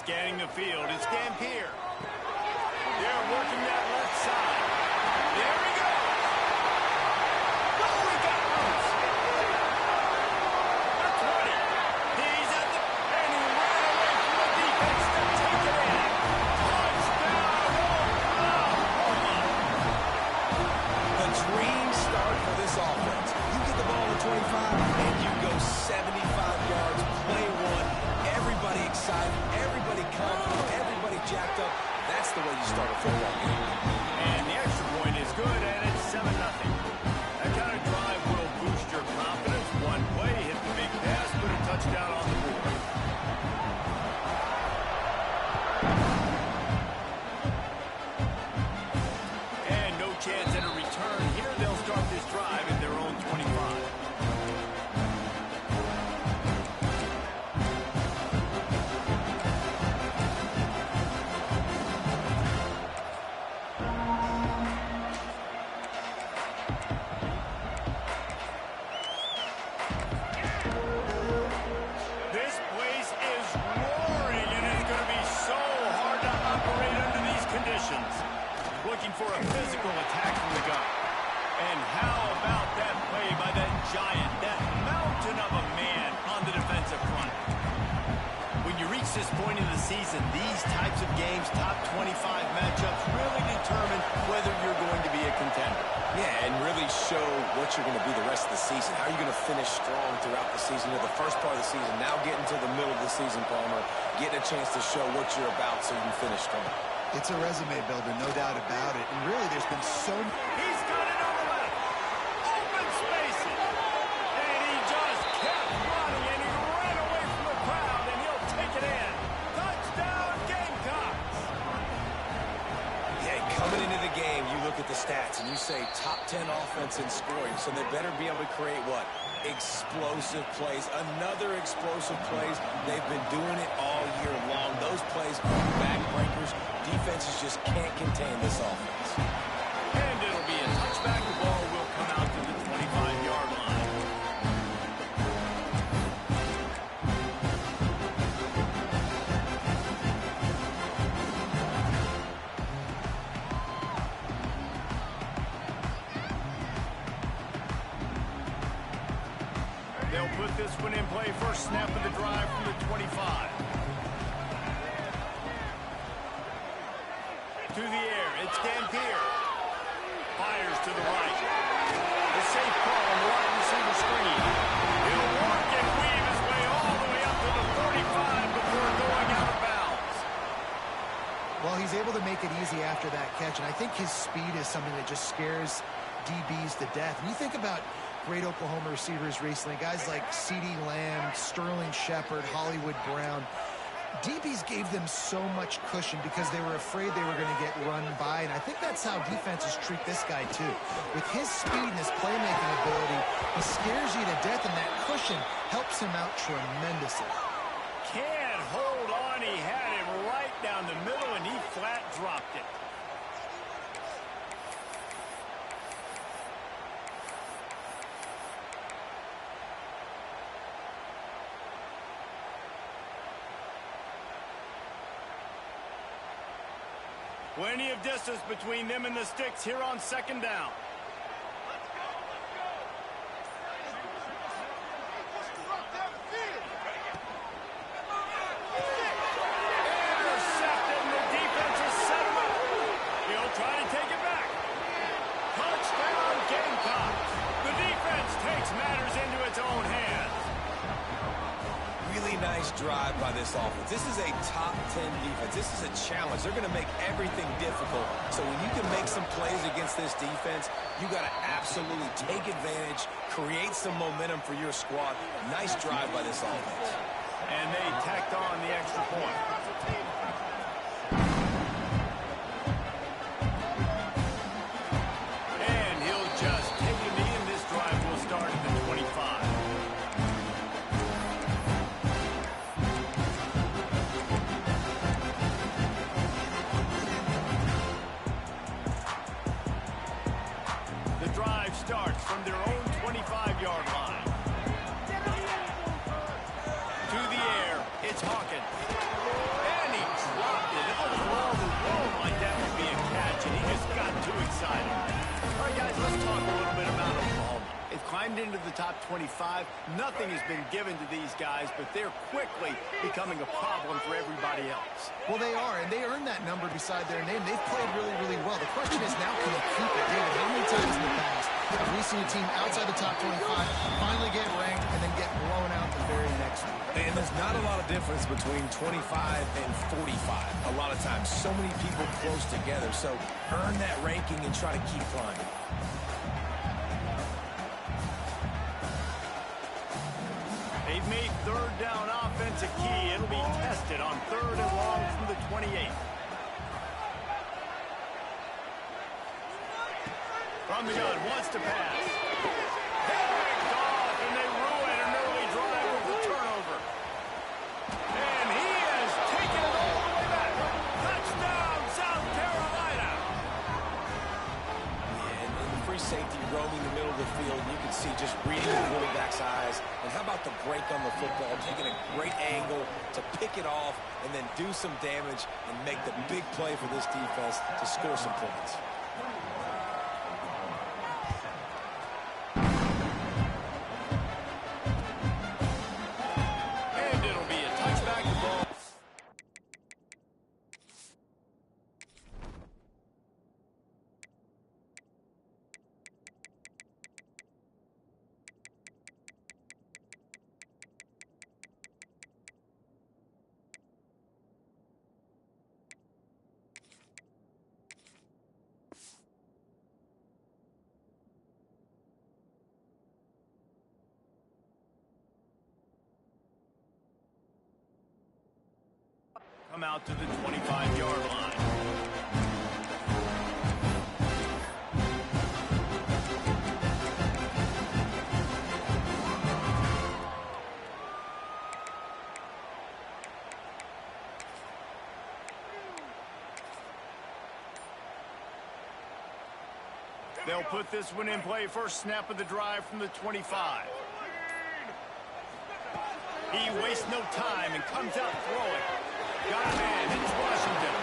Scanning the field, it's Dampier. They're working that left side. There he goes. Oh, he got loose. The 20. He's at the... And he ran away from the defense to take it in. Touchdown, Oklahoma. The dream start for this offense. You get the ball at 25, and you go 75 yards, play one. Everybody excited, everybody confident, everybody jacked up. That's the way you start a football game. And the extra point is good, and it's 7-0. That kind of drive will boost your confidence. One play, hit the big pass, put a touchdown on the board. And no chance at a return here. They'll start this drive at their own 25. Looking for a physical attack from the gun. And how about that play by that giant, that mountain of a man on the defensive front? When you reach this point in the season, these types of games, top 25 matchups, really determine whether you're going to be a contender. Yeah, and really show what you're going to be the rest of the season. How are you going to finish strong throughout the season, or the first part of the season, now getting to the middle of the season, Palmer, getting a chance to show what you're about so you can finish strong. It's a resume builder, no doubt about it. And really, there's been so many... He's got it on the left. Open spaces. And he just kept running, and he ran away from the crowd, and he'll take it in. Touchdown, Gamecocks. Yeah, coming into the game, you look at the stats, and you say top 10 offense in scoring, so they better be able to create what? Explosive plays. Another explosive plays. They've been doing it all year long. Those plays are backbreakers. Defenses just can't contain this offense. And it'll be a touchback. The ball will come out to the 25-yard line. They'll put this one in play. First snap of the drive from the 25. To the air, it's Dampier. Fires to the right. The safe call on the wide receiver screen. He'll work and weave his way all the way up to the 45 before going out of bounds. Well, he's able to make it easy after that catch, and I think his speed is something that just scares DBs to death. And you think about great Oklahoma receivers recently, guys like CeeDee Lamb, Sterling Shepard, Hollywood Brown. DBs gave them so much cushion because they were afraid they were going to get run by, and I think that's how defenses treat this guy too. With his speed and his playmaking ability, he scares you to death, and that cushion helps him out tremendously. Can't hold on. He had him right down the middle, and he flat dropped it. Plenty of distance between them and the sticks here on second down. Intercepted, and the defense has set him up. He'll try to take it back. Touchdown, Gamecocks. The defense takes matters into its own hands. Really nice drive by this offense. This is a top 10 defense. This is a challenge. They're going to make everything difficult. So when you can make some plays against this defense, you got to absolutely take advantage, create some momentum for your squad. Nice drive by this offense. And they tacked on the extra point. And he'll just take a knee, and this drive will start at the 25. The drive starts from their own 25-yard line. To the air, it's Hawkins. And he climbed into the top 25. Nothing has been given to these guys, but they're quickly becoming a problem for everybody else. Well, they are, and they earned that number beside their name. They've played really, really well. The question is now, can they keep it? David, how many times in the past have we seen a team outside the top 25 finally get ranked and then get blown out the very next week? And there's not a lot of difference between 25 and 45. A lot of times, so many people close together. So earn that ranking and try to keep climbing. They've made third down offense a key. It'll be tested on 3rd and long from the 28. From the gun, wants to pass. Picked off, and they ruin an early drive with the turnover. And he has taken it all the way back. Touchdown, South Carolina. Yeah, and the free safety roaming the middle of the field, you can see just reading the quarterback's eyes. And how about the break on the football, taking a great angle to pick it off and then do some damage and make the big play for this defense to score some points. And it'll be a touchback ball. Come out to the 25-yard line. They'll put this one in play. First snap of the drive from the 25. He wastes no time and comes out throwing. Got a man, it's Washington.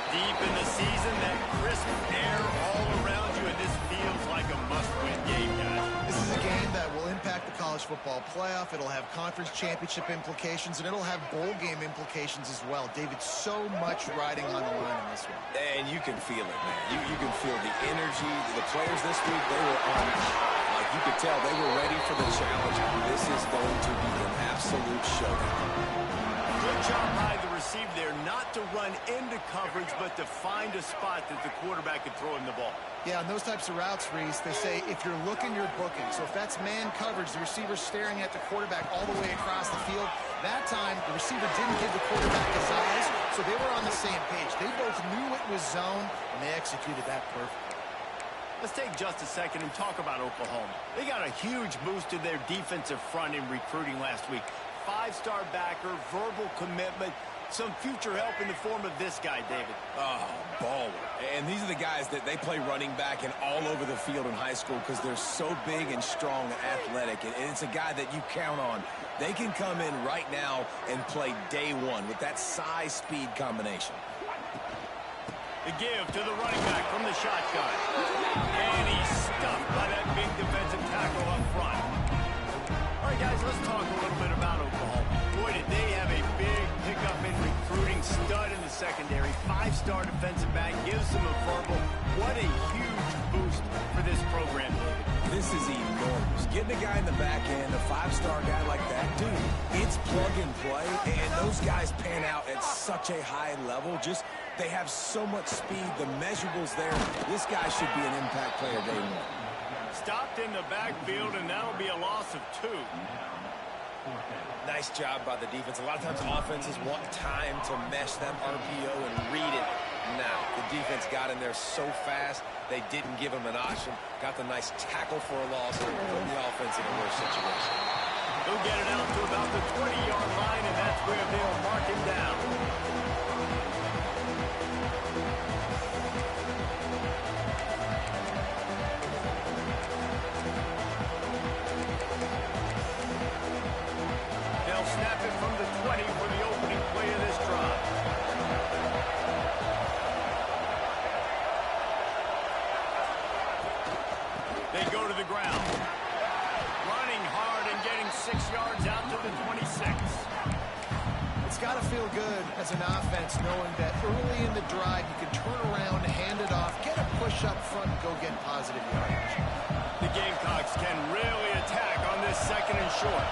Deep in the season, that crisp air all around you, and this feels like a must-win game, guys. This is a game that will impact the college football playoff. It'll have conference championship implications, and it'll have bowl game implications as well. David, so much riding on the line in this one. And you can feel it, man. You can feel the energy. The players this week, they were on. Like you could tell, they were ready for the challenge. This is going to be an absolute showdown. Good job by the receiver there, not to run into coverage, but to find a spot that the quarterback could throw him the ball. Yeah, on those types of routes, Reese, they say if you're looking, you're booking. So if that's man coverage, the receiver's staring at the quarterback all the way across the field. That time, the receiver didn't give the quarterback his eyes, so they were on the same page. They both knew it was zone, and they executed that perfectly. Let's take just a second and talk about Oklahoma. They got a huge boost to their defensive front in recruiting last week. 5-star backer, verbal commitment, some future help in the form of this guy, David. Oh, baller. And these are the guys that they play running back and all over the field in high school because they're so big and strong and athletic. And it's a guy that you count on. They can come in right now and play day one with that size-speed combination. The give to the running back from the shotgun. And he's stuffed by that big defensive tackle up front. All right, guys, let's talk a little bit about Oklahoma. Boy, did they have a big pickup in recruiting. Stud in the secondary. 5-star defensive back. Gives them a verbal. What a huge boost for this program, David. This is enormous. Getting a guy in the back end, a 5-star guy like that, dude, it's plug and play, and those guys pan out at such a high level. Just, they have so much speed. The measurables there. This guy should be an impact player day one. Stopped in the backfield, and that'll be a loss of 2. Nice job by the defense. A lot of times offenses want time to mesh that RPO and read it. Now, the defense got in there so fast, they didn't give him an option. Got the nice tackle for a loss and put the offense in a worse situation. He'll get it out to about the 20-yard line, and that's where they'll mark him down. Snap it from the 20 for the opening play of this drive. They go to the ground. 6 yards out to the 26. It's got to feel good as an offense knowing that early in the drive you can turn around, hand it off, get a push up front, and go get positive yardage. The Gamecocks can really attack on this 2nd and short.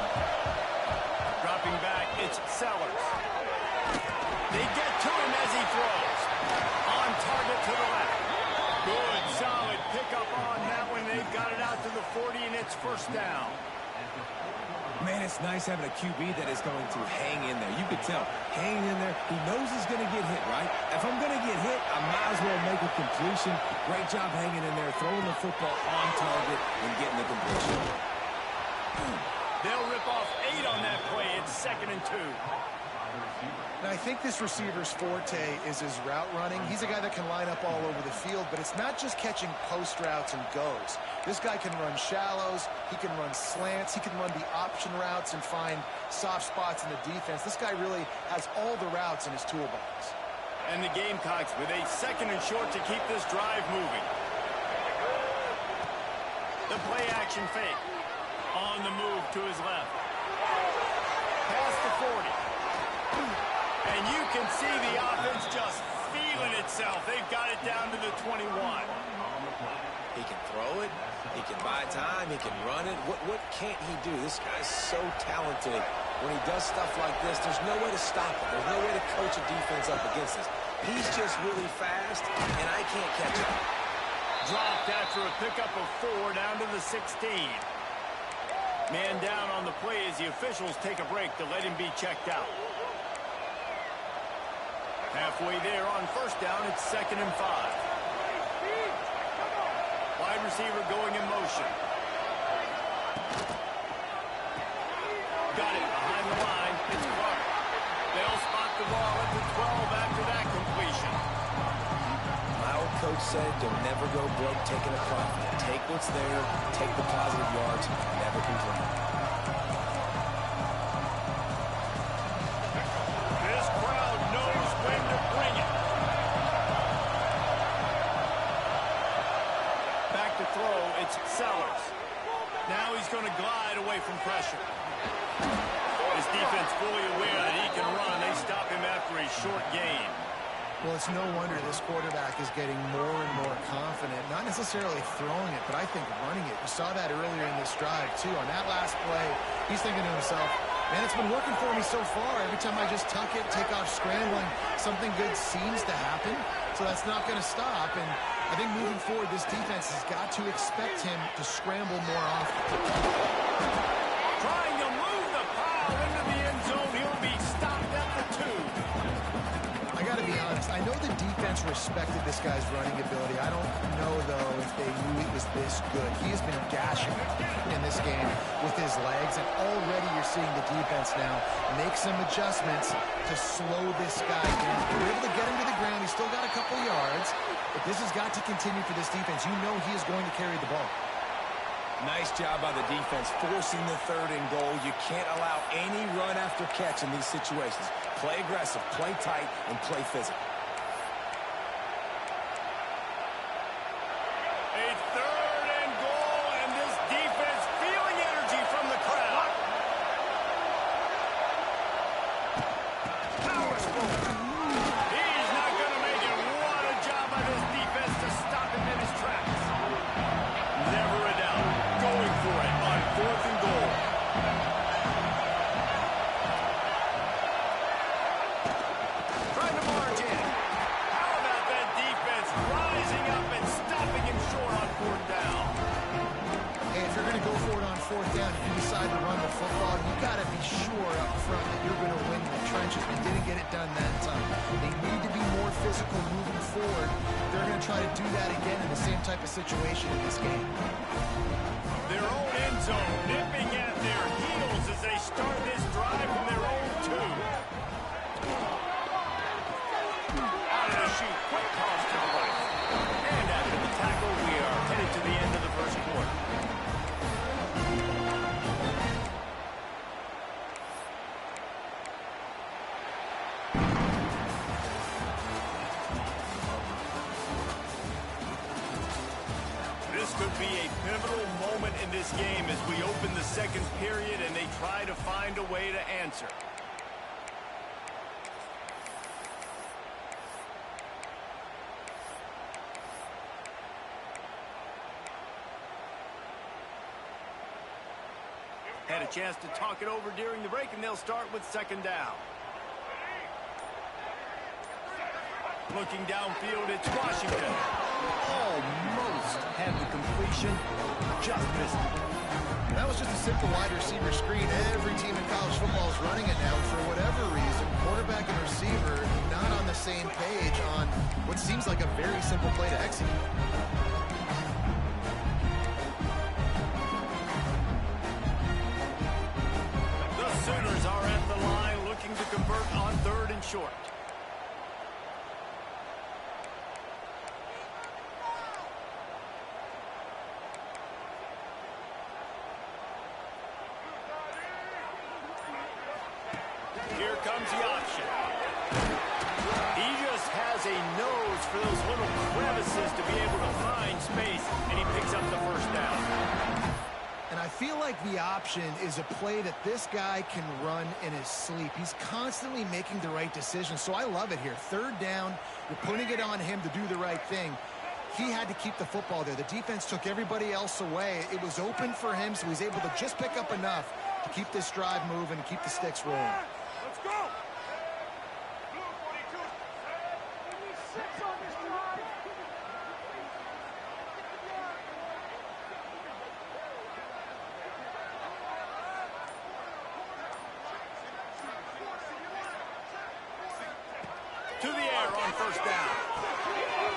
Dropping back, it's Sellers. They get to him as he throws. On target to the left. Good, solid pickup on that one. They've got it out to the 40, and it's 1st down. Man, it's nice having a QB that is going to hang in there. You can tell, hanging in there, he knows he's going to get hit, right? If I'm going to get hit, I might as well make a completion. Great job hanging in there, throwing the football on target and getting the completion. They'll rip off 8 on that play. It's 2nd and 2. And I think this receiver's forte is his route running. He's a guy that can line up all over the field, but it's not just catching post routes and goes. This guy can run shallows, he can run slants, he can run the option routes and find soft spots in the defense. This guy really has all the routes in his toolbox. And the Gamecocks with a 2nd and short to keep this drive moving. The play action fake. On the move to his left. Past the 40. And you can see the offense just feeling itself. They've got it down to the 21. He can throw it. He can buy time. He can run it. What can't he do? This guy's so talented. When he does stuff like this, there's no way to stop it. There's no way to coach a defense up against this. He's just really fast, and I can't catch him. Dropped after a pickup of 4 down to the 16. Man down on the play as the officials take a break to let him be checked out. Halfway there on 1st down, it's 2nd and 5. Wide receiver going in motion. Got it behind the line. It's Clark. They'll spot the ball at the 12 after that completion. My old coach said, don't never go broke taking a profit. Take what's there, take the positive yards, never complain. This crowd knows when to bring it. Back to throw, it's Sellers. Now he's going to glide away from pressure. His defense fully aware that he can run. They stop him after a short gain. Well, it's no wonder this quarterback is getting more and more confident, not necessarily throwing it, but I think running it. We saw that earlier in this drive, too. On that last play, he's thinking to himself, man, it's been working for me so far. Every time I just tuck it, take off scrambling, something good seems to happen, so that's not going to stop. And I think moving forward, this defense has got to expect him to scramble more often. Trying to move the pile into the end zone. He'll be stopped at the 2. I got to be honest, I know the defense respected this guy's running ability. I don't know, though, if they knew he was this good. He has been gashing in this game with his legs, and already you're seeing the defense now make some adjustments to slow this guy down. They're able to get him to the ground. He's still got a couple yards, but this has got to continue for this defense. You know he is going to carry the ball. Nice job by the defense, forcing the 3rd and goal. You can't allow any run after catch in these situations. Play aggressive, play tight, and play physical. A 3rd and goal, and this defense feeling energy from the crowd. Power stroke. He's not going to make it. What a job by this defense to stop him in his tracks. Never a doubt. Going for it on 4th and goal. Trying to march in. How about that defense rising up and stopping him short on 4th down? Hey, if you're going to go for it on 4th down, if you decide to run the football, you got to be sure up front that you're going to win the trenches. They didn't get it done that time. They need to be more physical moving forward. They're going to try to do that again in the same type of situation in this game. Their own end zone nipping at their heels as they start this drive from their own 2. Out of the chute, quick toss to the right. And after the tackle, we are headed to the end of the 1st quarter. This could be a pivotal moment in this game as we open the second period and they try to find a way to answer. Had a chance to talk it over during the break, and they'll start with second down. Looking downfield, it's Washington. Almost had the completion, just missed it. That was just a simple wide receiver screen. Every team in college football is running it now. For whatever reason, quarterback and receiver not on the same page on what seems like a very simple play to execute. The Sooners are at the line looking to convert on 3rd and short. Here comes the option. He just has a nose for those little crevices to be able to find space, and he picks up the first down. And I feel like the option is a play that this guy can run in his sleep. He's constantly making the right decision, so I love it here. 3rd down, you're putting it on him to do the right thing. He had to keep the football there. The defense took everybody else away. It was open for him, so he's able to just pick up enough to keep this drive moving and keep the sticks rolling. Let's go! Blue 42. We need 6 on this drive. To the air on first down.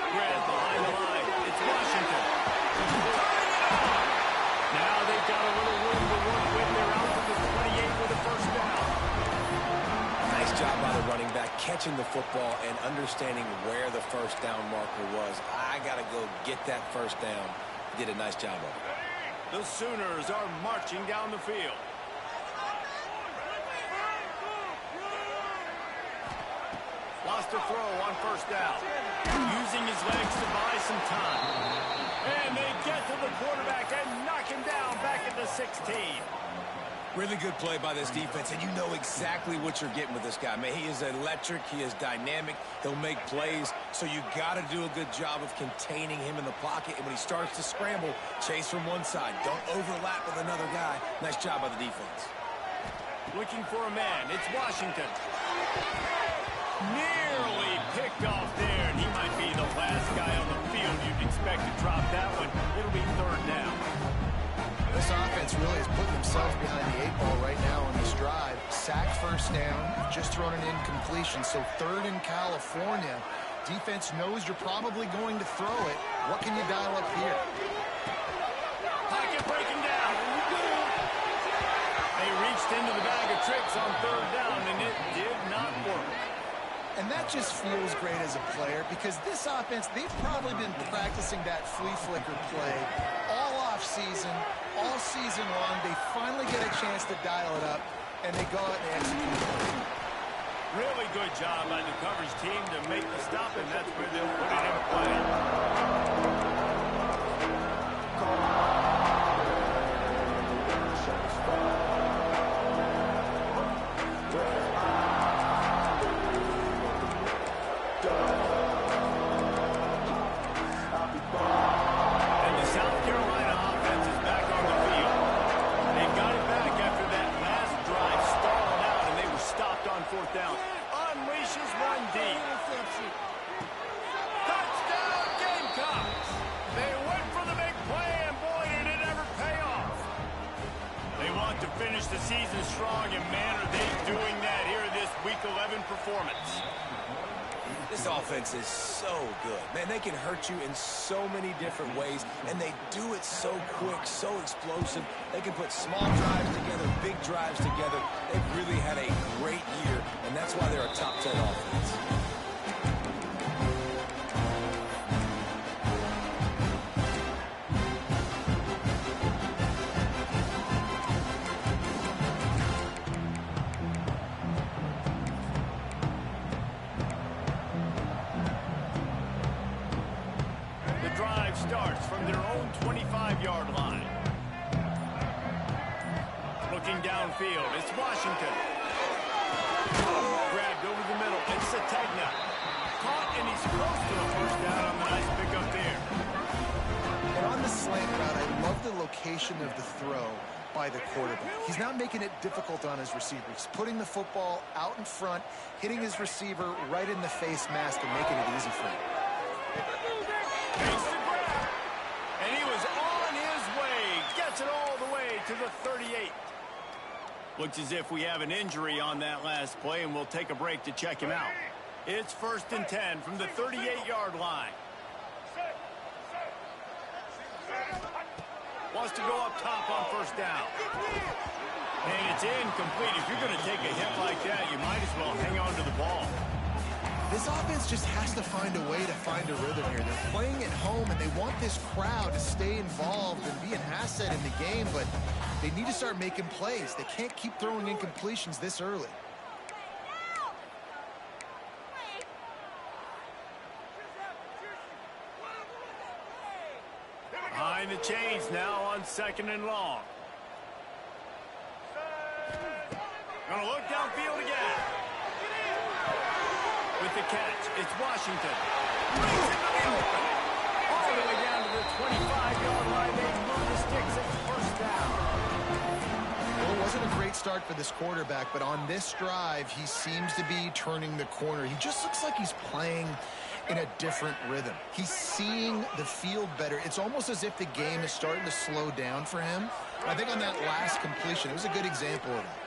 Grant behind the line. It's Washington. Now they've got a little room to work with. They're out to the 28 with a first down. Nice job by the running back, catching the football and understanding where the first down marker was. I got to go get that first down. He did a nice job of it. The Sooners are marching down the field. Lost a throw on first down. Using his legs to buy some time. And they get to the quarterback and knock him down back at the 16. Really good play by this defense, and you know exactly what you're getting with this guy. Man, he is electric. He is dynamic. He'll make plays, so you got to do a good job of containing him in the pocket. And when he starts to scramble, chase from one side. Don't overlap with another guy. Nice job by the defense. Looking for a man. It's Washington. Nearly picked off there, and he might be the last guy on the field you'd expect to drop that one. It'll be 3rd down. This offense really is putting themselves behind the 8 ball right now on this drive. Sack first down, just thrown an incompletion, so 3rd in California. Defense knows you're probably going to throw it. What can you dial up here? Pocket breaking down. They reached into the bag of tricks on 3rd down, and it did not work. And that just feels great as a player because this offense, they've probably been practicing that flea flicker play all off season, all season long. They finally get a chance to dial it up, and they go out and execute it. Really good job by the coverage team to make the stop, and that's where they'll put it in play. And the South Carolina offense is back on the field. They got it back after that last drive stalled out, and they were stopped on 4th down. Unleashes one deep. Touchdown Gamecocks! They went for the big play, and boy, did it ever pay off. They want to finish the season strong, and man, are they doing that here in this Week 11 performance. This offense is so good. Man, they can hurt you in so many different ways, and they do it so quick, so explosive. They can put small drives together, big drives together. They've really had a great year, and that's why they're a top 10 offense. drive starts from their own 25-yard line. Looking downfield, it's Washington. Grabbed over the middle, it's Sategna. Caught, and he's close to the first down on the nice pickup there. And on the slant route, I love the location of the throw by the quarterback. He's not making it difficult on his receiver. He's putting the football out in front, hitting his receiver right in the face mask and making it easy for him. Makes the grab. And he was on his way. Gets it all the way to the 38. Looks as if we have an injury on that last play, and we'll take a break to check him out. It's 1st and 10 from the 38-yard line. Wants to go up top on first down. And it's incomplete. If you're going to take a hit like that, you might as well hang on to the ball. This offense just has to find a way to find a rhythm here. They're playing at home, and they want this crowd to stay involved and be an asset in the game, but they need to start making plays. They can't keep throwing incompletions this early. Behind the chains now on 2nd and long. Gonna look downfield again. With the catch, it's Washington. Brings it to the open. All the way down to the 25-yard line. They move the sticks at first down. Well, it wasn't a great start for this quarterback, but on this drive, he seems to be turning the corner. He just looks like he's playing in a different rhythm. He's seeing the field better. It's almost as if the game is starting to slow down for him. I think on that last completion, it was a good example of that.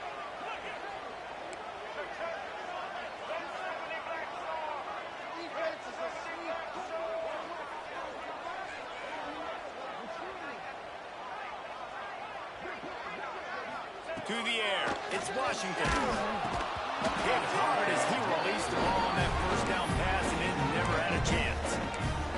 To the air, it's Washington. Hit hard as he released the ball on that first down pass, and it never had a chance.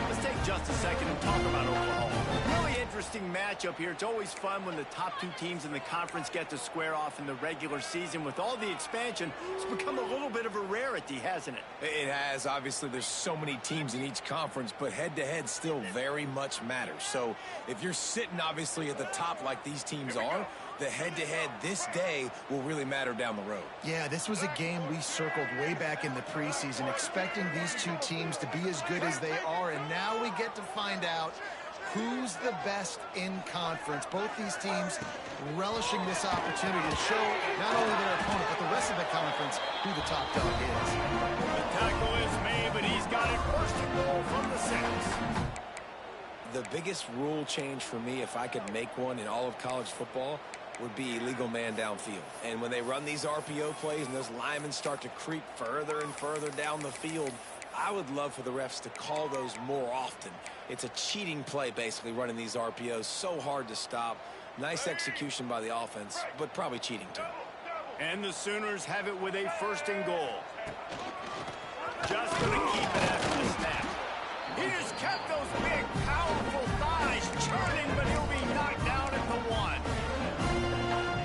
Let's take just a second and talk about Oklahoma. Really interesting matchup here. It's always fun when the top two teams in the conference get to square off in the regular season. With all the expansion, it's become a little bit of a rarity, hasn't it? It has. Obviously, there's so many teams in each conference, but head-to-head still very much matters. So if you're sitting, obviously, at the top like these teams are, the head-to-head this day will really matter down the road. Yeah, this was a game we circled way back in the preseason, expecting these two teams to be as good as they are, and now we get to find out who's the best in conference. Both these teams relishing this opportunity to show not only their opponent, but the rest of the conference who the top dog is. The tackle is made, but he's got it 1st and goal from the 6. The biggest rule change for me, if I could make one in all of college football, would be illegal man downfield. And when they run these RPO plays and those linemen start to creep further and further down the field, I would love for the refs to call those more often. It's a cheating play, basically, running these RPOs. So hard to stop. Nice execution by the offense, but probably cheating too. And the Sooners have it with a 1st and goal. Just going to keep it after the snap. He just kept those big, powerful thighs churning, but he'll be knocked down at the 1.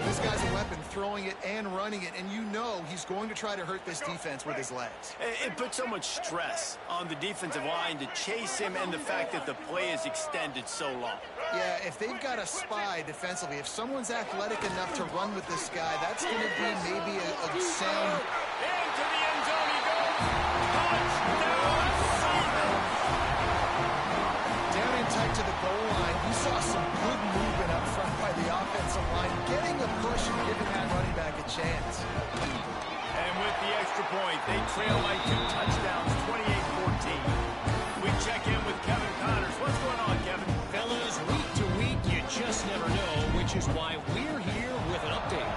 This guy's a weapon, throwing it and running it, and you know he's going to try to hurt this defense with his legs. It puts so much stress on the defensive line to chase him, and the fact that the play is extended so long. Yeah, if they've got a spy defensively, if someone's athletic enough to run with this guy, that's going to be maybe a sound. Into the end zone he goes. Touchdown, Seaman. Down in tight to the goal line, you saw some good movement up front by the offensive line, getting a push and giving that running back a chance. And with the extra point, they trail by 2 touchdowns, 28-14. We check in with Kevin Connors. What's going on, Kevin? Fellas, week to week, you just never know, which is why we're here with an update.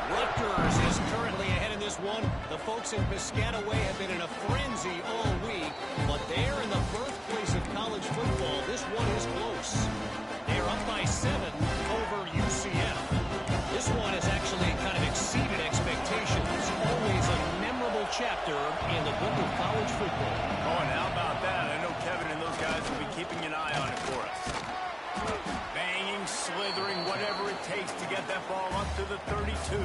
Rutgers is currently ahead in this one. The folks in Piscataway have been in a frenzy all week, but they're in the birthplace of college football. This one is close. They're up by 7 over UCF. This one has actually kind of exceeded expectations. Always a memorable chapter in the book of college football. Oh, and how about that? I know Kevin and those guys will be keeping an eye on it for us. Banging, slithering, whatever it takes to get that ball up to the 32.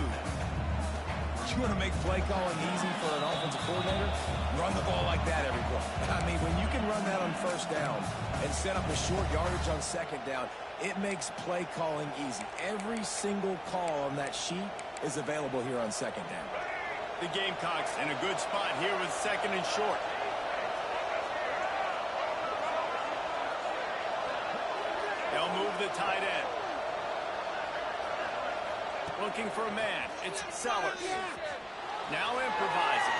You want to make play calling easy for an offensive coordinator? Run the ball like that every play. I mean, when you can run that on first down and set up a short yardage on second down, it makes play calling easy. Every single call on that sheet is available here on second down. The Gamecocks in a good spot here with second and short. They'll move the tight end. Looking for a man. It's Sellers. Now improvising.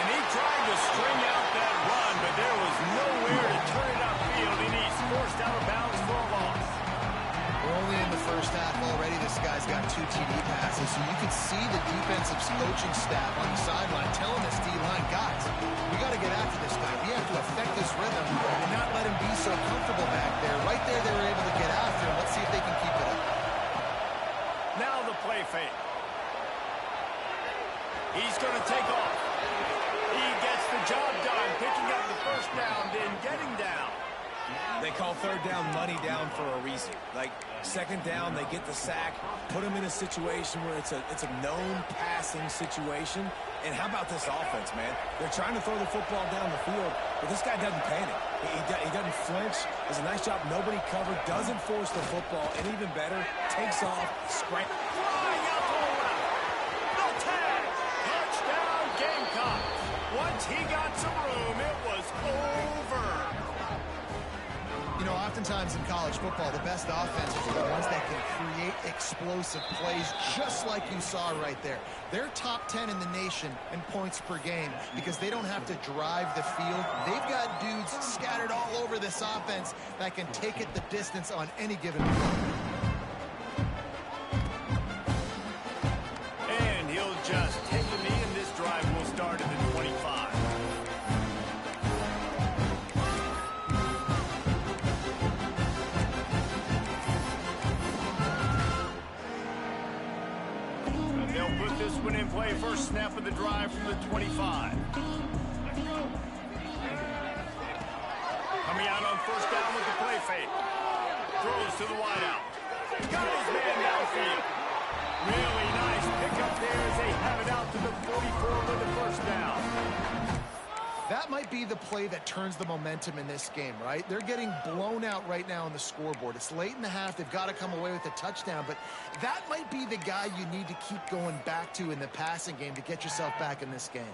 And he tried to string out that run, but there was nowhere to turn it upfield, and he's forced out of bounds for a loss. We're only in the first half already. This guy's got 2 TD passes, so you can see the defensive coaching staff on the sideline telling this D-line, guys, we got to get after this guy. We have to affect this rhythm and not let him be so comfortable back there. Right there, they were able to get after him. Let's see if they can keep it up. Now the play fake. He's going to take off. He gets the job done, picking up the first down, then getting down. They call third down money down for a reason. Like second down, they get the sack, put them in a situation where it's a known passing situation. And how about this offense, man? They're trying to throw the football down the field, but this guy doesn't panic. He doesn't flinch. Does a nice job. Nobody covered. Doesn't force the football. And even better, takes off, scrambles. Flying out to the left. No tag. Touchdown Gamecocks. Once he got some room, it was over. You know, oftentimes in college football, the best offenses are the ones that can create explosive plays, just like you saw right there. They're top 10 in the nation in points per game because they don't have to drive the field. They've got dudes scattered all over this offense that can take it the distance on any given play. And he'll just take the knee, and this drive will start at the 25. They'll put this one in play. First snap of the drive from the 25. Coming out on first down with the play fake. Throws to the wideout. Got his man downfield. Really nice pickup there as they have it out to the 44 with the first down. That might be the play that turns the momentum in this game, right? They're getting blown out right now on the scoreboard. It's late in the half. They've got to come away with a touchdown, but that might be the guy you need to keep going back to in the passing game to get yourself back in this game.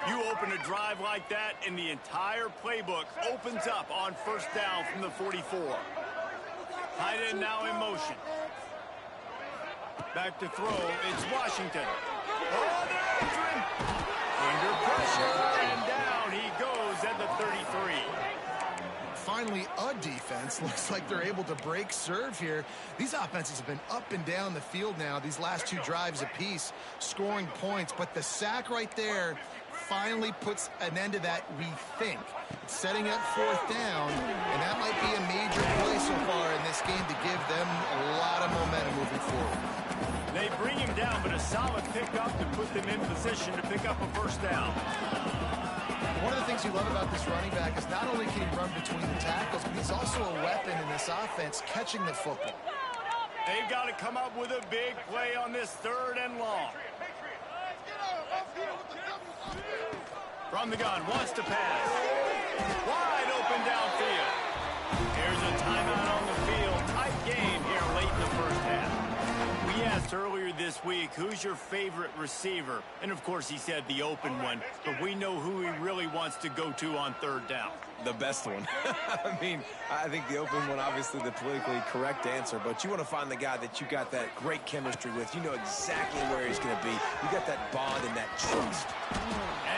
You open a drive like that, and the entire playbook opens up on first down from the 44. Tight end now in motion. Back to throw. It's Washington. Oh, they're after him. Under pressure, and down he goes at the 33. Finally, a defense. Looks like they're able to break serve here. These offenses have been up and down the field now, these last 2 drives apiece, scoring points. But the sack right there finally puts an end to that, we think. It's setting up fourth down, and that might be a major play so far in this game to give them a lot of momentum moving forward. They bring him down, but a solid pickup to put them in position to pick up a first down. One of the things you love about this running back is not only can he run between the tackles, but he's also a weapon in this offense, catching the football. They've got to come up with a big play on this third and long. From the gun, wants to pass. Wide open downfield. Here's a timeout on the field. Tight game here late in the first half. We asked earlier this week, who's your favorite receiver? And, of course, he said the open one. But we know who he really wants to go to on third down. The best one. I mean, I think the open one, obviously the politically correct answer, but you want to find the guy that you got that great chemistry with. You know exactly where he's going to be. You got that bond and that trust.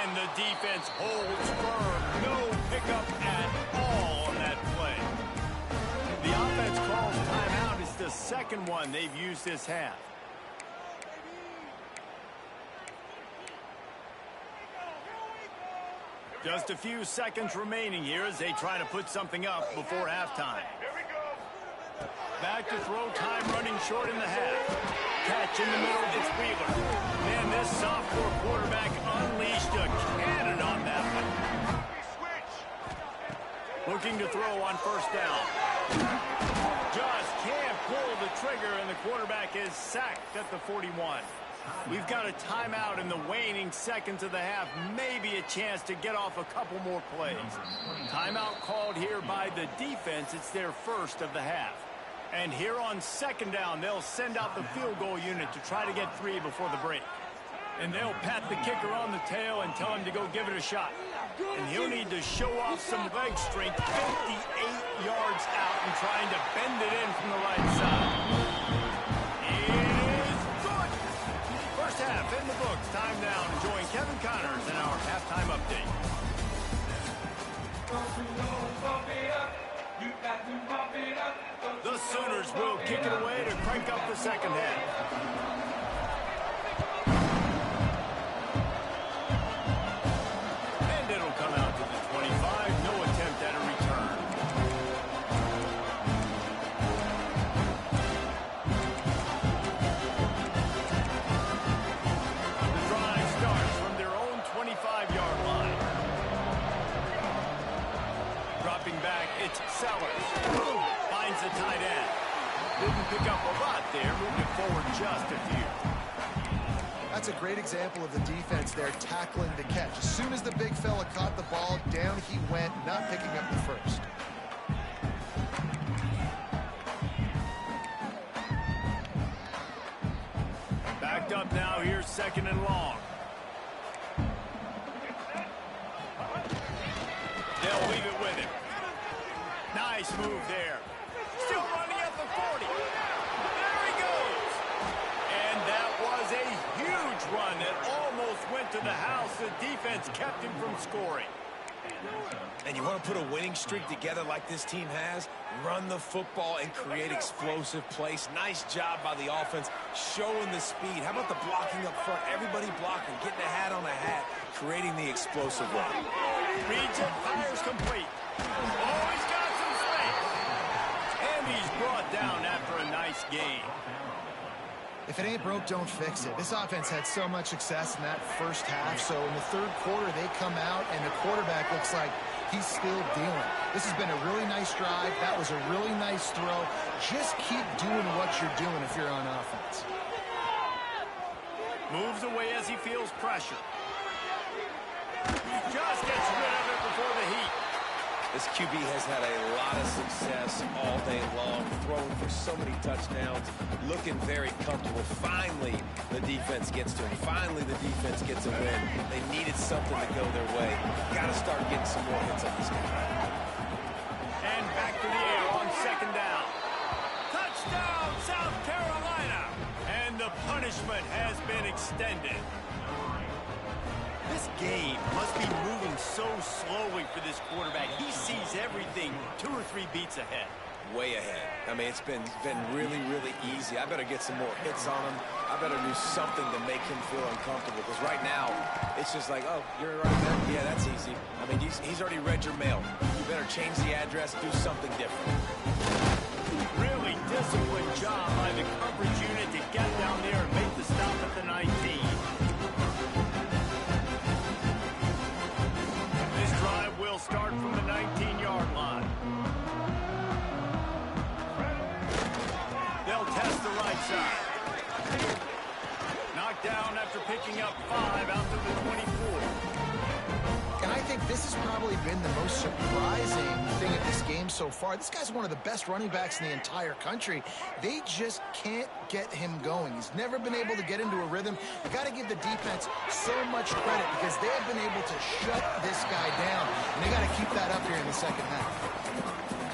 And the defense holds firm. No pickup at all on that play. The offense calls timeout. It's the second one they've used this half. Just a few seconds remaining here as they try to put something up before halftime. Back to throw, time running short in the half. Catch in the middle, it's Wheeler. Man, this sophomore quarterback unleashed a cannon on that one. Looking to throw on first down. Just can't pull the trigger, and the quarterback is sacked at the 41. We've got a timeout in the waning seconds of the half. Maybe a chance to get off a couple more plays. Timeout called here by the defense. It's their first of the half. And here on second down, they'll send out the field goal unit to try to get 3 before the break. And they'll pat the kicker on the tail and tell him to go give it a shot. And he'll need to show off some leg strength 58 yards out and trying to bend it in from the right side. It is good. First half in the books. Time now to join Kevin Connors in our halftime update. The Sooners will kick it away to crank up the second half. Sellers finds the tight end. Didn't pick up a lot there, moving forward just a few. That's a great example of the defense there tackling the catch. As soon as the big fella caught the ball, down he went, not picking up the first. Backed up now, here's second and long. They'll leave it with him. Nice move there. Still running at the 40. There he goes. And that was a huge run that almost went to the house. The defense kept him from scoring. And you want to put a winning streak together like this team has? Run the football and create explosive plays. Nice job by the offense showing the speed. How about the blocking up front? Everybody blocking, getting a hat on a hat, creating the explosive run. Reads it, fires complete. Oh, he's got some space. And he's brought down after a nice game. If it ain't broke, don't fix it. This offense had so much success in that first half, so in the third quarter, they come out, and the quarterback looks like he's still dealing. This has been a really nice drive. That was a really nice throw. Just keep doing what you're doing if you're on offense. Moves away as he feels pressure. Just gets rid of it before the heat. This QB has had a lot of success all day long, throwing for so many touchdowns, looking very comfortable. Finally, the defense gets to him. Finally, the defense gets a win. They needed something to go their way. Got to start getting some more hits on this guy. And back to the air on second down. Touchdown, South Carolina! And the punishment has been extended. This game must be moving so slowly for this quarterback. He sees everything 2 or 3 beats ahead. Way ahead. I mean, it's been really, really easy. I better get some more hits on him. I better do something to make him feel uncomfortable. Because right now, it's just like, oh, you're right there? Yeah, that's easy. I mean, he's already read your mail. You better change the address, do something different. Really disciplined job by the coverage unit to get down there and make the stop at the 19. Will start from the 19-yard line. They'll test the right side. Knocked down after picking up 5 out to the 24. And I think this has probably been the most surprising thing of this game so far. This guy's one of the best running backs in the entire country. They just can't get him going. He's never been able to get into a rhythm. You got to give the defense so much credit because they have been able to shut this guy down. And they got to keep that up here in the second half.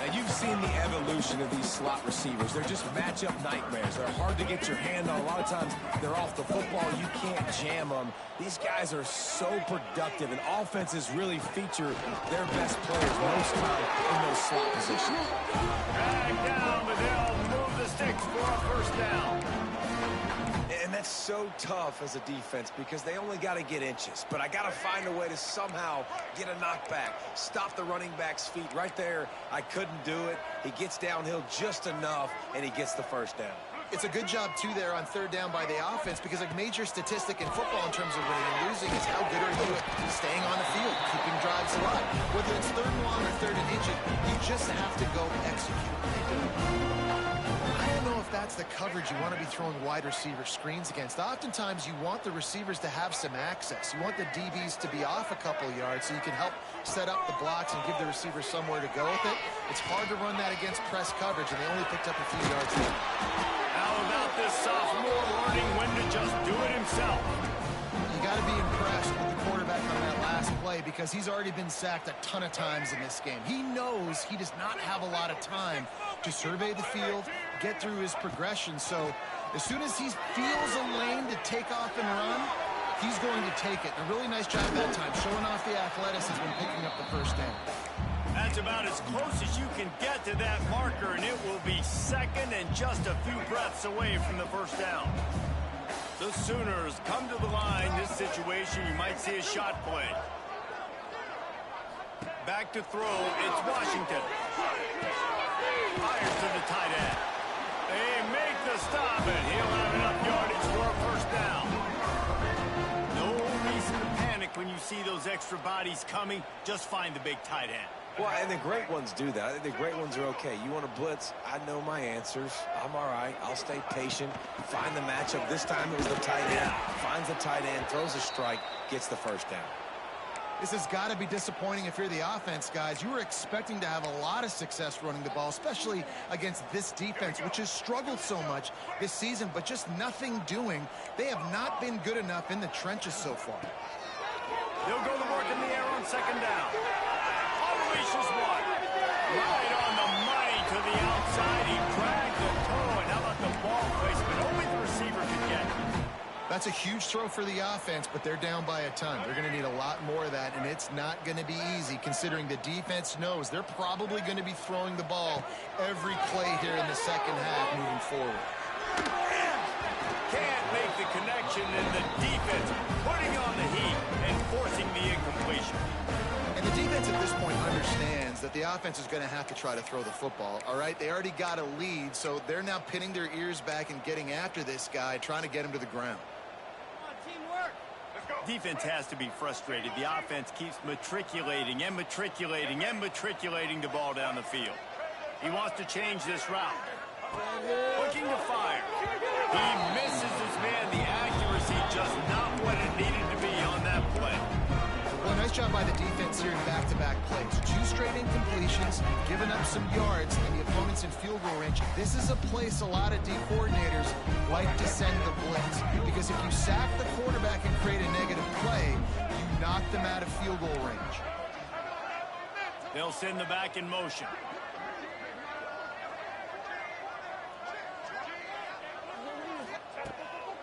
Now, you've seen the evolution of these slot receivers. They're just matchup nightmares. They're hard to get your hand on. A lot of times, they're off the football. You can't jam them. These guys are so productive, and offenses really feature their best players most time in those slot positions. Drag down, but they'll move the sticks for a first down. And that's so tough as a defense because they only got to get inches. But I got to find a way to somehow get a knockback, stop the running back's feet. Right there, I couldn't do it. He gets downhill just enough, and he gets the first down. It's a good job, too, there on third down by the offense because a major statistic in football in terms of winning and losing is how good are you at staying on the field, keeping drives happens a lot. Whether it's third and long or third and inches, you just have to go execute. I don't know if that's the coverage you want to be throwing wide receiver screens against. Oftentimes, you want the receivers to have some access. You want the DBs to be off a couple of yards so you can help set up the blocks and give the receivers somewhere to go with it. It's hard to run that against press coverage, and they only picked up a few yards there. How about this sophomore learning when to just do it himself? You got to be impressed with the quarterback on that last play because he's already been sacked a ton of times in this game. He knows he does not have a lot of time to survey the field, get through his progression. So as soon as he feels a lane to take off and run, he's going to take it. And a really nice job that time, showing off the athleticism and picking up the first down. That's about as close as you can get to that marker, and it will be second and just a few breaths away from the first down. The Sooners come to the line. This situation, you might see a shot play. Back to throw, it's Washington. Fires to the tight end. They make the stop, and he'll have enough yardage for a first down. No reason to panic when you see those extra bodies coming. Just find the big tight end. Well, and the great ones do that. I think the great ones are okay. You want to blitz? I know my answers. I'm all right. I'll stay patient. Find the matchup. This time it was the tight end. Finds the tight end, throws a strike, gets the first down. This has got to be disappointing if you're the offense, guys. You were expecting to have a lot of success running the ball, especially against this defense, which has struggled so much this season, but just nothing doing. They have not been good enough in the trenches so far. They'll go to work in the air on second down. Unleashes one. Right on the money to the outside. He dragged the toe, and how about the ball placement? Only the receiver could get it. That's a huge throw for the offense, but they're down by a ton. They're going to need a lot more of that, and it's not going to be easy considering the defense knows they're probably going to be throwing the ball every play here in the second half moving forward. Can't make the connection, and the defense putting on the heat and forcing the incompletion. And the defense at this point understands that the offense is going to have to try to throw the football, all right? They already got a lead, so they're now pinning their ears back and getting after this guy, trying to get him to the ground. Defense has to be frustrated. The offense keeps matriculating and matriculating and matriculating the ball down the field. He wants to change this route. Looking to fire. He misses his man. The accuracy just not what it needed to be on that play. Well, nice job by the defense here in back-to-back plays. 2 straight incompletions, giving up some yards, and the opponent's in field goal range. This is a place a lot of D coordinators like to send the blitz, because if you sack the quarterback and create a negative play, you knock them out of field goal range. They'll send the back in motion.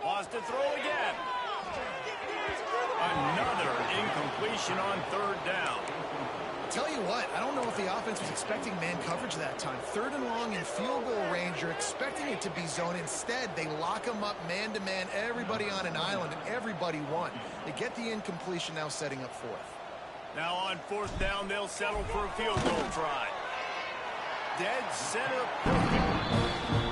Wants to throw again. Another incompletion on third down. Tell you what, I don't know if the offense was expecting man coverage that time. Third and long in field goal range, you're expecting it to be zone. Instead, they lock them up man-to-man, everybody on an island, and everybody won. They get the incompletion, now setting up fourth. Now on fourth down, they'll settle for a field goal try. Dead center perfect.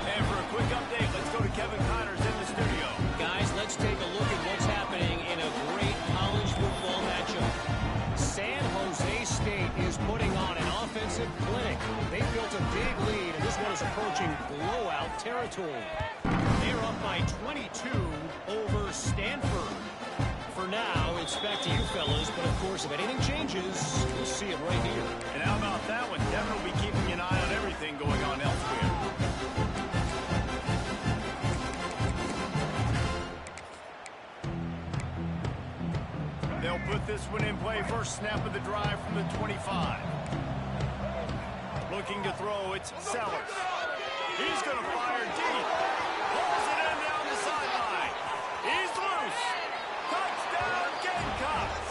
And for a quick update, let's go to Kevin Connors in the studio. Guys, let's take a look at what's happening in a great college football matchup. San Jose State is putting on an offensive clinic. They built a big lead, and this one is approaching blowout territory. They're up by 22 over Stanford. For now, it's back to you fellas, but of course, if anything changes, we'll see it right here. And how about that one? Devin will be keeping an eye on everything going on elsewhere. They'll put this one in play. First snap of the drive from the 25. Looking to throw, it's Sellers. He's going to fire deep. Pulls it in down the sideline. He's loose. Touchdown, Gamecocks.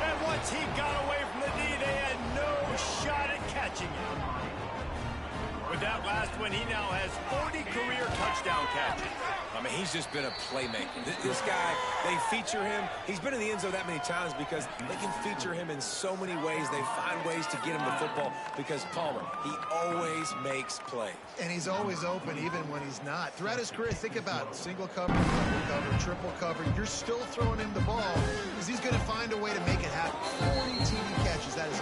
And once he got away from the D, they had no shot at catching him. With that last one, he now has 40 career touchdown catches. I mean, he's just been a playmaker. This guy, they feature him. He's been in the end zone that many times because they can feature him in so many ways. They find ways to get him the football because Palmer, he always makes plays. And he's always open even when he's not. Throughout his career, think about single cover, double cover, triple cover. You're still throwing him the ball because he's going to find a way to make it happen. 40 TD catches. That is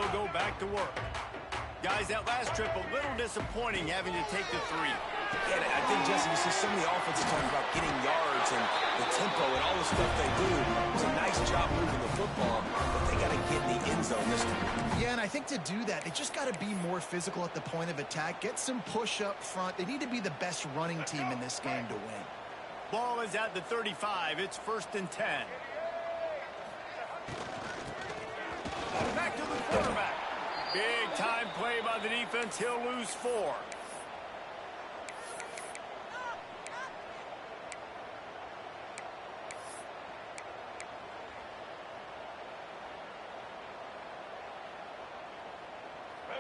will go back to work. Guys, that last trip, a little disappointing having to take the 3. And I think, Jesse, you see so many offenses talking about getting yards and the tempo and all the stuff they do. It's a nice job moving the football, but they got to get in the end zone this time. Yeah, and I think to do that, they just got to be more physical at the point of attack, get some push up front. They need to be the best running team in this game to win. Ball is at the 35. It's 1st and 10. Back to the quarterback. Big time play by the defense. He'll lose 4.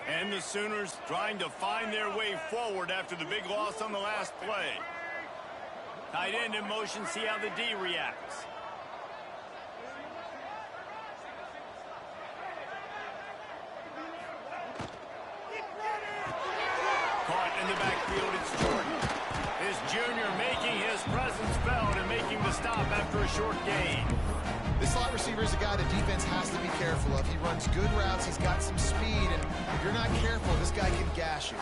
And the Sooners trying to find their way forward after the big loss on the last play. Tight end in motion, see how the D reacts. Caught in the backfield, it's Jordan. This junior making his presence felt and making the stop after a short gain. This slot receiver is a guy the defense has to be careful of. He runs good routes, he's got some speed, and if you're not careful, this guy can gash you.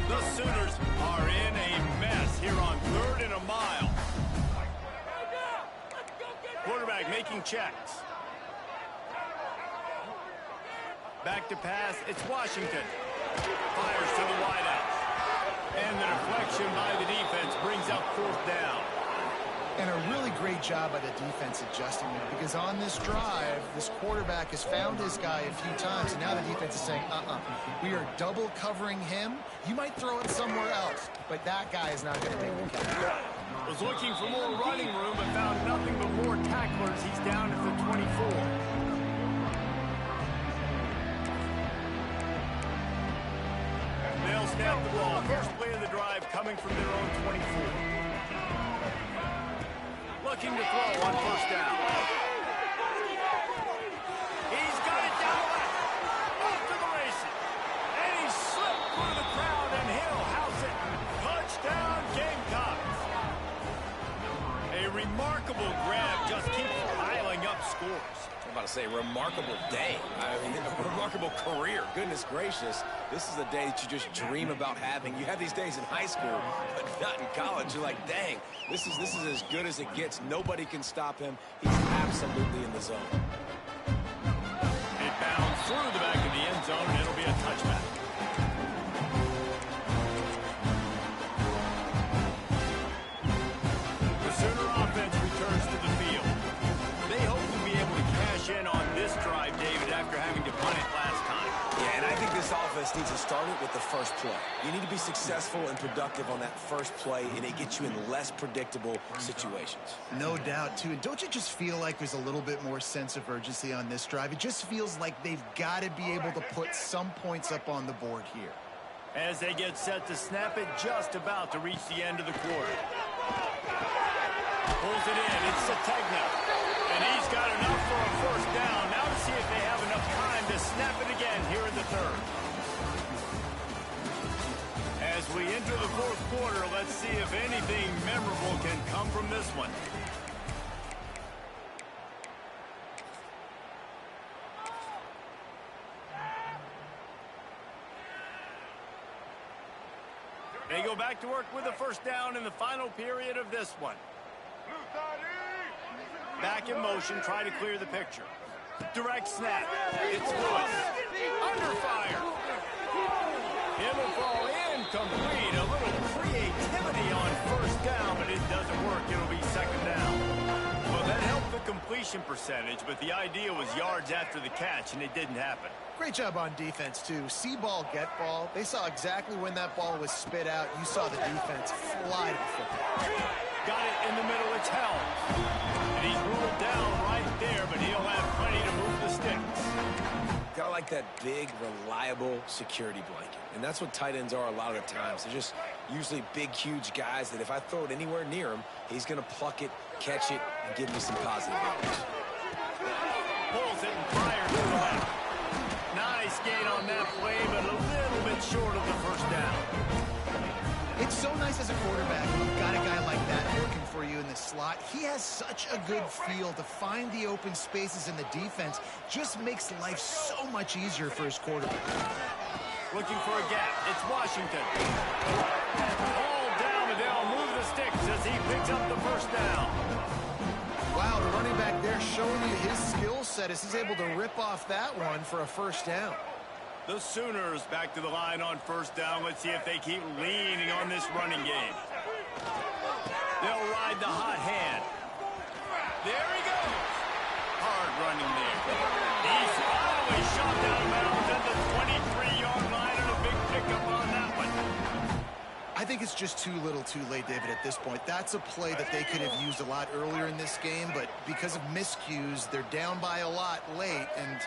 The Sooners are in a mess here on 3rd and a mile. Quarterback making checks. Back to pass, it's Washington. Fires to the wideout. And the deflection by the defense brings up 4th down. And a really great job by the defense adjusting there, because on this drive, this quarterback has found his guy a few times, and now the defense is saying, we are double covering him. You might throw it somewhere else, but that guy is not going to make the catch. Was looking for more running room, but found nothing but more tacklers. He's down at the 24. They'll snap the ball. First play of the drive coming from their own 24. Looking to throw on 1st down. He's got it down the left. Off to the races. And he slipped through the crowd, and he'll house it. Touchdown, Gamecocks. A remarkable grab just keeps piling up scores. I'm about to say, remarkable day. I mean, a remarkable career. Goodness gracious. This is a day that you just dream about having. You have these days in high school, but not in college. You're like, dang, this is as good as it gets. Nobody can stop him. He's absolutely in the zone. It bounds through the back of the end zone, and it'll be a touchback. The Sooner offense returns to the field. They hope to be able to cash in on this drive, David, after having to punt it last time. Yeah, and I think this offense needs to start it with the first play. You need to be successful and productive on that first play, and it gets you in less predictable situations. No doubt, too. And don't you just feel like there's a little bit more sense of urgency on this drive? It just feels like they've got to be able to put some points up on the board here. As they get set to snap it, just about to reach the end of the quarter. Pulls it in, it's Sategna. And he's got enough for a 1st down. Now to see if they have enough time to snap it again here in the 3rd. As we enter the 4th quarter, let's see if anything memorable can come from this one. They go back to work with a 1st down in the final period of this one. Back in motion, try to clear the picture. Direct snap. It's Lewis. Under fire. It will fall incomplete. A little creativity on 1st down, but it doesn't work. It'll be 2nd down. Well, that helped the completion percentage, but the idea was yards after the catch, and it didn't happen. Great job on defense, too. See ball, get ball. They saw exactly when that ball was spit out. You saw the defense fly to the football. Got it in the middle. It's held. And he's ruled down right there, but he'll have plenty to move the sticks. Got to like that big, reliable security blanket. And that's what tight ends are a lot of the times. They're just usually big, huge guys that if I throw it anywhere near him, he's going to pluck it, catch it, and give me some positive numbers. Pulls it and fires to the left. Nice gain on that play, but a little bit short of the 1st down. It's so nice as a quarterback when you've got a guy like that working for you in the slot. He has such a good feel to find the open spaces in the defense. Just makes life so much easier for his quarterback. Looking for a gap. It's Washington. All down, and they'll move the sticks as he picks up the first down. Wow, the running back there showing you his skill set as he's able to rip off that one for a first down. The Sooners back to the line on first down. Let's see if they keep leaning on this running game. They'll ride the hot hand. There he goes. Hard running there. He's finally shot down bounds at the 23-yard line, and a big pickup on that one. I think it's just too little too late, David, at this point. That's a play that they could have used a lot earlier in this game, but because of miscues, they're down by a lot late, and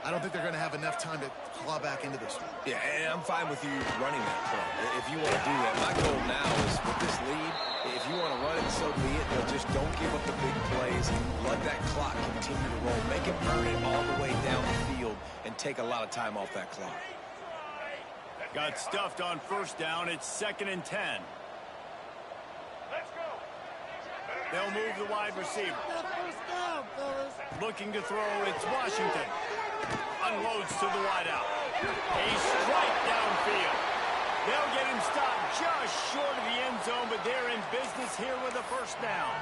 I don't think they're going to have enough time to claw back into this one. Yeah, and I'm fine with you running that play if you want to do that. My goal now is with this lead, if you want to run it, so be it, but just don't give up the big plays. Let that clock continue to roll. Make him earn it all the way down the field and take a lot of time off that clock. Got stuffed on first down. It's 2nd and 10. Let's go. They'll move the wide receiver. Looking to throw, it's Washington. Unloads to the wideout. A strike downfield. They'll get him stopped just short of the end zone, but they're in business here with a first down.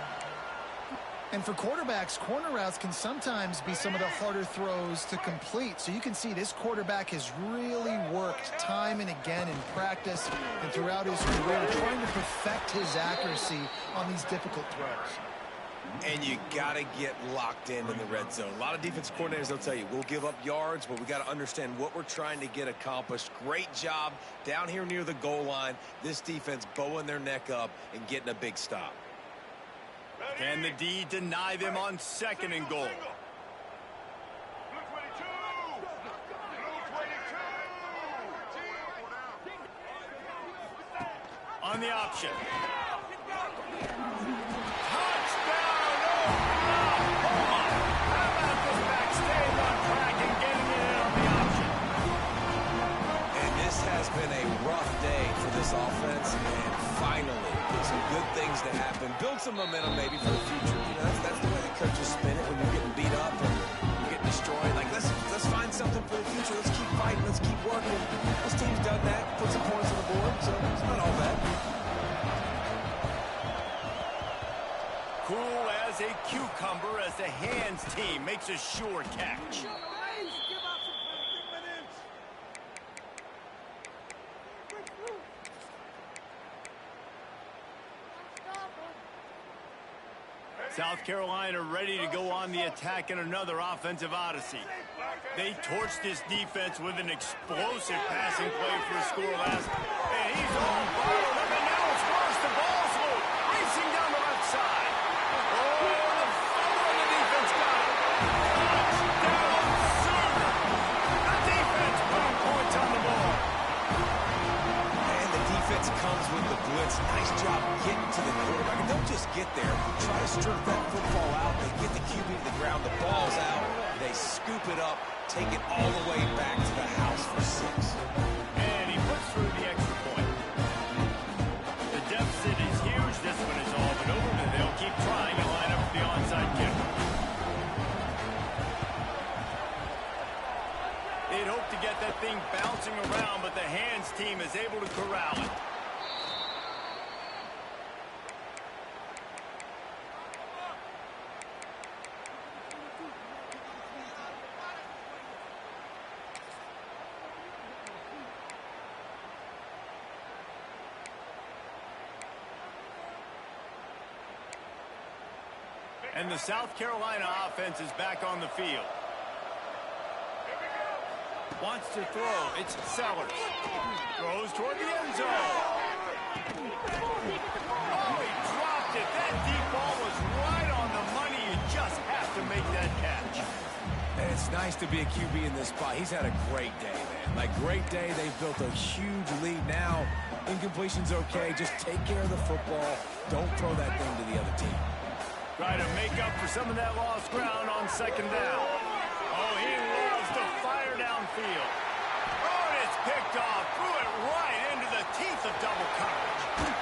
And for quarterbacks, corner routes can sometimes be some of the harder throws to complete. So you can see this quarterback has really worked time and again in practice and throughout his career trying to perfect his accuracy on these difficult throws. And you got to get locked in the red zone. A lot of defense coordinators, they'll tell you, we'll give up yards, but we got to understand what we're trying to get accomplished. Great job down here near the goal line. This defense bowing their neck up and getting a big stop. Can the D deny them on 2nd and goal? Blue 22. Blue 22. On the option. Has been a rough day for this offense, and finally some good things to happen. Build some momentum maybe for the future. You know, that's the way the coaches spin it when you're getting beat up and you're getting destroyed. Like, let's find something for the future. Let's keep fighting. Let's keep working. This team's done that. Put some points on the board, so it's not all bad. Cool as a cucumber as the hands team makes a sure catch. South Carolina ready to go on the attack in another offensive odyssey. They torched this defense with an explosive passing play for a score last. And he's on fire. Look at now, it's worse. The ball's loose. Racing down the left side. Oh, the fumble on the defense got it. Touchdown, Sooner. The defense putting points on the ball. And the defense comes with the blitz. Nice job getting to the quarterback. And don't just get there. Try to strip that football out. They get the QB to the ground. The ball's out. They scoop it up, take it all the way back to the house for 6. And he puts through the extra point. The deficit is huge. This one is all but over, but they'll keep trying and line up for the onside kick. They'd hope to get that thing bouncing around, but the hands team is able to corral it. And the South Carolina offense is back on the field. Wants to throw. It's Sellers. Throws toward the end zone. Oh, he dropped it. That deep ball was right on the money. You just have to make that catch. And it's nice to be a QB in this spot. He's had a great day, man. Like, great day. They've built a huge lead now. Incompletion's okay. Just take care of the football. Don't throw that thing to the other team. Try to make up for some of that lost ground on 2nd down. Oh, he loves to fire downfield. Oh, and it's picked off. Threw it right into the teeth of double coverage.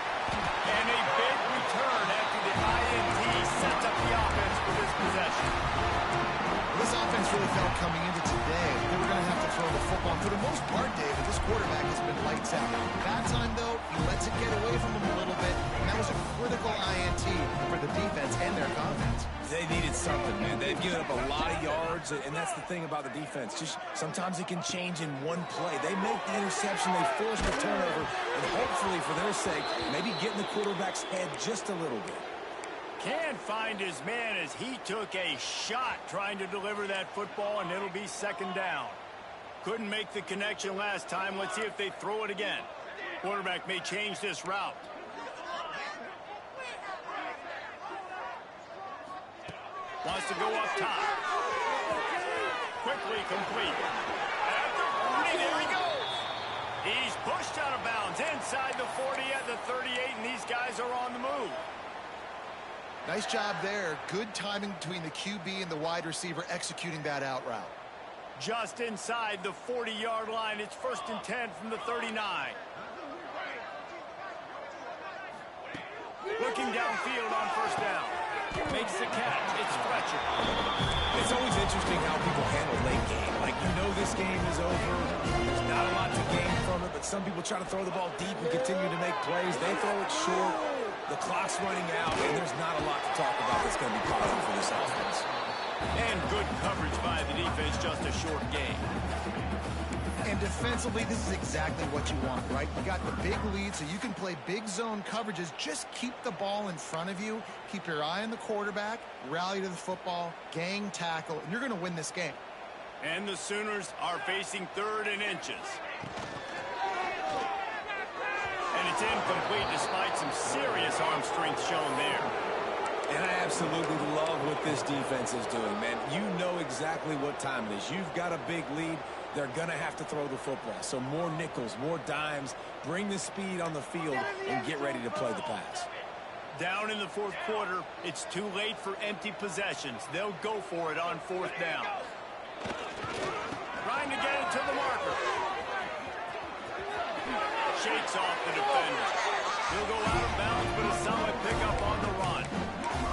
defense really felt coming into today they were going to have to throw the football. And for the most part, David, this quarterback has been lights out. That time, though, he lets it get away from him a little bit, and that was a critical INT for the defense and their confidence. They needed something, man. They've given up a lot of yards, and that's the thing about the defense. Just sometimes it can change in one play. They make the interception, they force the turnover, and hopefully, for their sake, maybe get in the quarterback's head just a little bit. Can't find his man as he took a shot trying to deliver that football, and it'll be second down. Couldn't make the connection last time. Let's see if they throw it again. Quarterback may change this route. Wants to go up top. Quickly complete. At the 40, there he goes. He's pushed out of bounds inside the 40 at the 38, and these guys are on the move. Nice job there. Good timing between the QB and the wide receiver executing that out route. Just inside the 40-yard line. It's 1st and 10 from the 39. Looking downfield on 1st down. Makes the catch. It's Fletcher. It's always interesting how people handle late game. Like, you know this game is over. There's not a lot to gain from it, but some people try to throw the ball deep and continue to make plays. They throw it short. The clock's running out, and there's not a lot to talk about that's going to be positive for this offense. And good coverage by the defense, just a short game. And defensively, this is exactly what you want, right? You got the big lead, so you can play big zone coverages. Just keep the ball in front of you. Keep your eye on the quarterback, rally to the football, gang tackle, and you're going to win this game. And the Sooners are facing 3rd and inches. And it's incomplete despite some serious arm strength shown there. And I absolutely love what this defense is doing, man. You know exactly what time it is. You've got a big lead. They're going to have to throw the football. So more nickels, more dimes, bring the speed on the field, and get ready to play the pass. Down in the 4th quarter, it's too late for empty possessions. They'll go for it on 4th down. Trying to get it to the marker. Shakes off the defender. He'll go out of bounds, but a solid pickup on the run.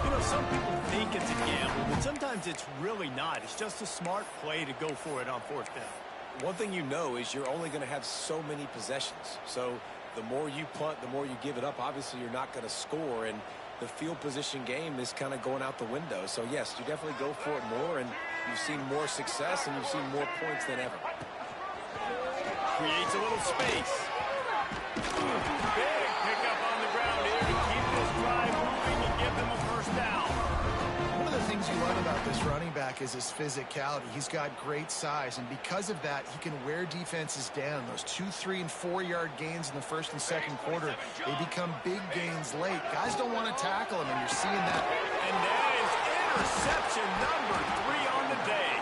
You know, some people think it's a gamble, but sometimes it's really not. It's just a smart play to go for it on 4th down. One thing you know is you're only going to have so many possessions. So the more you punt, the more you give it up. Obviously, you're not going to score, and the field position game is kind of going out the window. So, yes, you definitely go for it more, and you've seen more success, and you've seen more points than ever. Creates a little space. Big pickup on the ground here to keep this drive moving and give them a 1st down. One of the things you love about this running back is his physicality. He's got great size, and because of that, he can wear defenses down. Those 2-, 3-, and 4-yard gains in the 1st and 2nd quarter, they become big gains late. Guys don't want to tackle him, and you're seeing that. And that is interception number 3 on the day.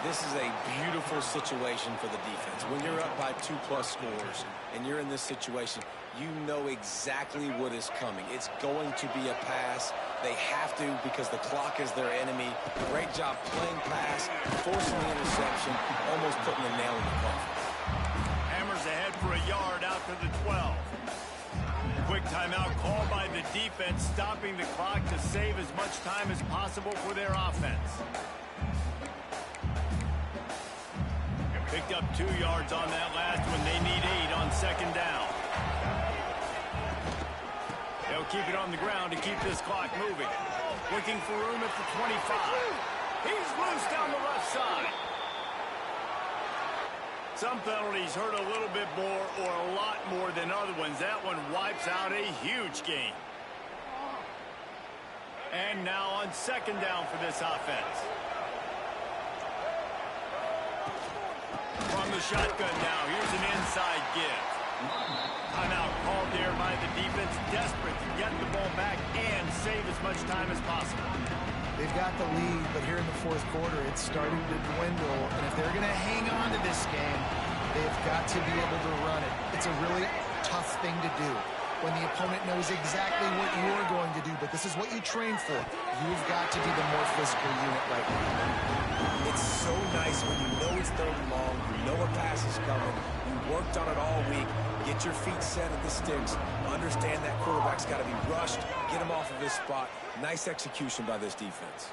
This is a beautiful situation for the defense. When you're up by 2+ scores and you're in this situation, you know exactly what is coming. It's going to be a pass. They have to because the clock is their enemy. Great job playing pass, forcing the interception, almost putting the nail in the coffin. Hammers ahead for a yard out to the 12. Quick timeout called by the defense, stopping the clock to save as much time as possible for their offense. Picked up 2 yards on that last one. They need 8 on 2nd down. They'll keep it on the ground to keep this clock moving. Looking for room at the 25. He's loose down the left side. Some penalties hurt a little bit more or a lot more than other ones. That one wipes out a huge game. And now on 2nd down for this offense. From the shotgun now, here's an inside give. Timeout called there by the defense, desperate to get the ball back and save as much time as possible. They've got the lead, but here in the 4th quarter, it's starting to dwindle. And if they're going to hang on to this game, they've got to be able to run it. It's a really tough thing to do when the opponent knows exactly what you're going to do, but this is what you train for. You've got to be the more physical unit right now. It's so nice when you know it's 3rd and long, you know a pass is coming, you worked on it all week, get your feet set at the sticks, understand that quarterback's got to be rushed, get him off of his spot. Nice execution by this defense.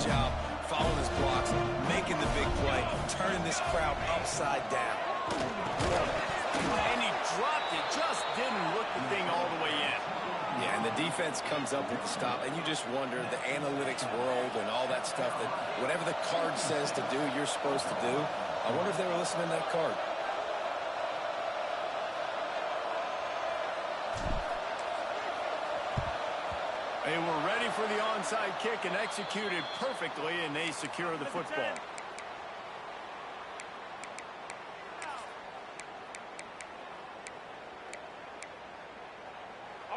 job following his blocks, making the big play, turning this crowd upside down. And he dropped it, just didn't look the thing all the way in. Yeah, and the defense comes up with the stop, and you just wonder, the analytics world and all that stuff, that whatever the card says to do, you're supposed to do. I wonder if they were listening to that card. They were ready for the onside kick and executed perfectly, and they secure the football.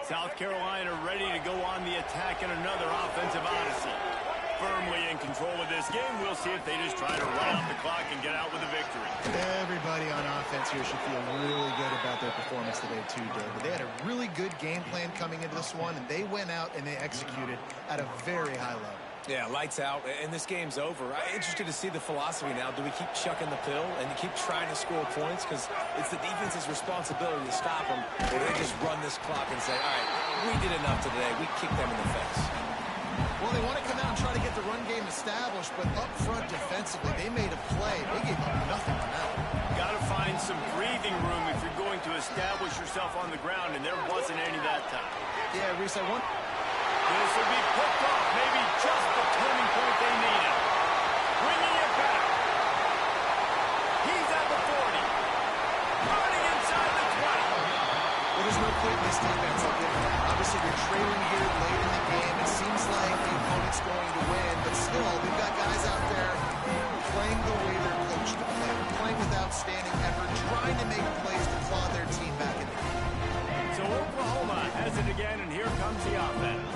South Carolina ready to go on the attack in another offensive odyssey. Firmly in control of this game. We'll see if they just try to run off the clock and get out with a victory. Everybody on offense here should feel really good about their performance today too, David. They had a really good game plan coming into this one, and they went out and they executed at a very high level. Yeah, lights out, and this game's over. I'm interested to see the philosophy now. Do we keep chucking the pill and keep trying to score points? Because it's the defense's responsibility to stop them. Or they just run this clock and say, all right, we did enough today. We kicked them in the face. Well, they want to come out and try to get the run game established, but up front defensively, they made a play. They gave up nothing on that one. Got to find some breathing room if you're going to establish yourself on the ground, and there wasn't any that time. Yeah, Reese, I want... This will be picked off, maybe just the turning point they needed. Bringing it back. He's at the 40. Running inside the 20. Well, there's no quit in this defense. I'll give it that. Obviously, they're trailing here late in the game. It seems like the opponent's going to win, but still, they've got guys out there playing the way they're coached to play, playing with outstanding effort, trying to make plays to claw their team back in the game. So Oklahoma has it again, and here comes the offense.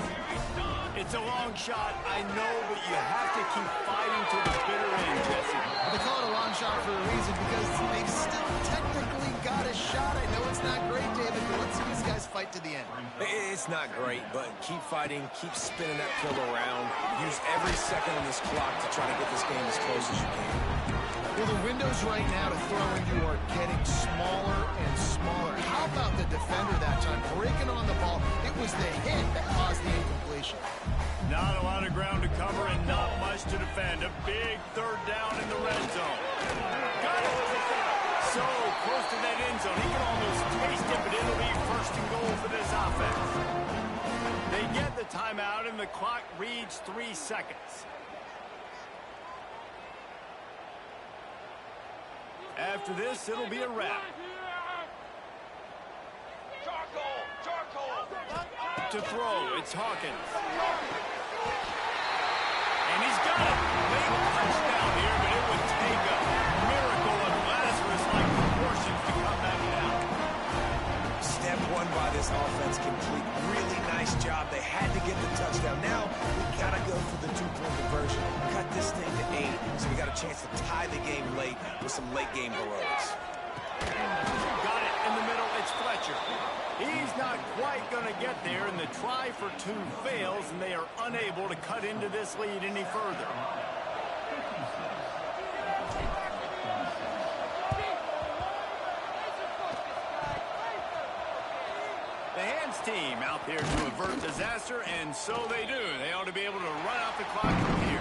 It's a long shot, I know, but you have to keep fighting to the bitter end, Jesse. Well, they call it a long shot for a reason, because they've still technically got a shot. I know it's not great, David, but let's see these guys fight to the end. It's not great, but keep fighting, keep spinning that pill around. Use every second on this clock to try to get this game as close as you can. Well, the windows right now to throw into are getting smaller and smaller. How about the defender that time breaking on the ball? It was the hit that caused the incompletion. Not a lot of ground to cover and not much to defend. A big third down in the red zone. Got it. So close to that end zone. He can almost taste it, but it'll be first and goal for this offense. They get the timeout, and the clock reads 3 seconds. After this, it'll be a wrap. To throw, it's Hawkins. And he's got it. Late touchdown here, but it would take a miracle of Lazarus-like proportions to come back down. Step one by this offense complete. Really nice job. They had to get the touchdown. Now, we got to go for the two-point conversion. Cut this thing to 8, so we got a chance to tie the game late with some late-game heroics. Got it in the middle. It's Fletcher. He's not quite going to get there, and the try for 2 fails, and they are unable to cut into this lead any further. The Hands team out there to avert disaster, and so they do. They ought to be able to run out the clock from here.